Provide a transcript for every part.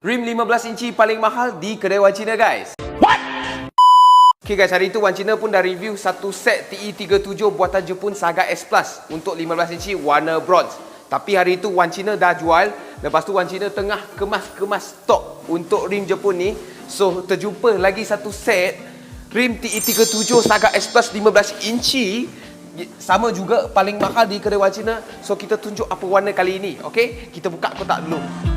Rim 15 inci paling mahal di kedai Wan Cina, guys. Okay guys, hari itu Wan Cina pun dah review satu set TE37 buatan Jepun Saga S Plus untuk 15 inci warna bronze. Tapi hari itu Wan Cina dah jual. Lepas tu Wan Cina tengah kemas stok untuk rim Jepun ni. So terjumpa lagi satu set rim TE37 Saga S Plus 15 inci, sama juga paling mahal di kedai Wan Cina. So kita tunjuk apa warna kali ini. Okay, kita buka kotak dulu.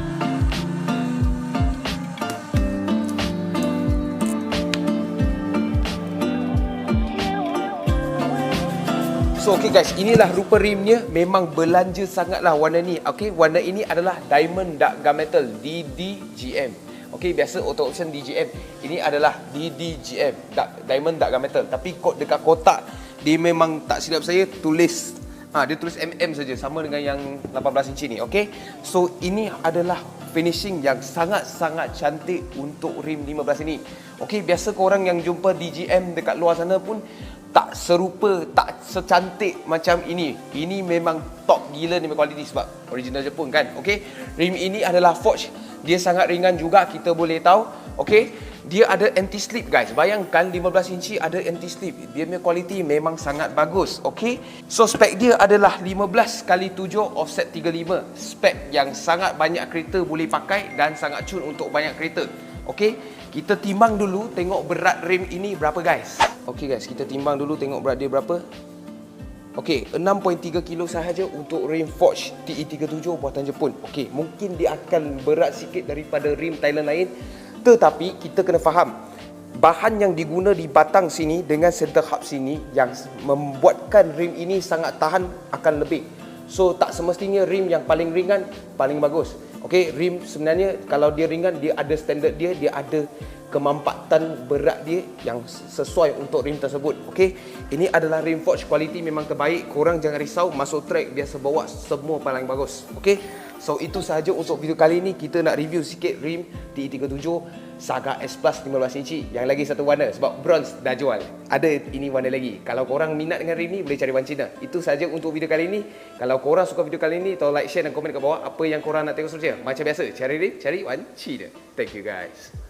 So okay guys, inilah rupa rimnya. Memang belanja sangatlah warna ni. Okay, warna ini adalah Diamond Dark Gunmetal DDGM. Okay, biasa auto option DGM. Ini adalah DDGM, Diamond Dark Gunmetal. Tapi dekat kotak dia memang tak silap saya tulis dia tulis MM saja, sama dengan yang 18 inci ni. Okay, so ini adalah finishing yang sangat-sangat cantik untuk rim 15 ini. Okay, biasa korang yang jumpa DGM dekat luar sana pun tak serupa, tak secantik macam ini. Ini memang top gila ni kualiti sebab original Jepun kan. Okey, rim ini adalah forged. Dia sangat ringan juga, kita boleh tahu. Okey, dia ada anti slip guys. Bayangkan 15 inci ada anti slip. Dia punya kualiti memang sangat bagus. Okey, so spek dia adalah 15x7 offset 35. Spek yang sangat banyak kereta boleh pakai dan sangat cun untuk banyak kereta. Okey, kita timbang dulu tengok berat rim ini berapa guys. Okey guys, kita timbang dulu tengok berat dia berapa. Okey, 6.3 kilo sahaja untuk rim forged TE37 buatan Jepun. Okey, mungkin dia akan berat sikit daripada rim Thailand lain, tetapi kita kena faham bahan yang diguna di batang sini dengan center hub sini yang membuatkan rim ini sangat tahan akan lebih. So tak semestinya rim yang paling ringan paling bagus. Okey, rim sebenarnya kalau dia ringan, dia ada standard dia, dia ada kemampatan berat dia yang sesuai untuk rim tersebut. Okey, ini adalah rim forged, kualiti memang terbaik. Korang jangan risau, masuk track biasa bawa semua paling bagus. Okey, so itu sahaja untuk video kali ini. Kita nak review sikit rim TE37 Saga S Plus 15 inci. Yang lagi satu warna sebab bronze dah jual. Ada ini warna lagi. Kalau korang minat dengan rim ni, boleh cari Wan Cina. Itu sahaja untuk video kali ini. Kalau korang suka video kali ini, tolong like, share dan komen kat bawah apa yang korang nak tengok seterusnya. Macam biasa, cari rim, cari Wan Cina. Thank you guys.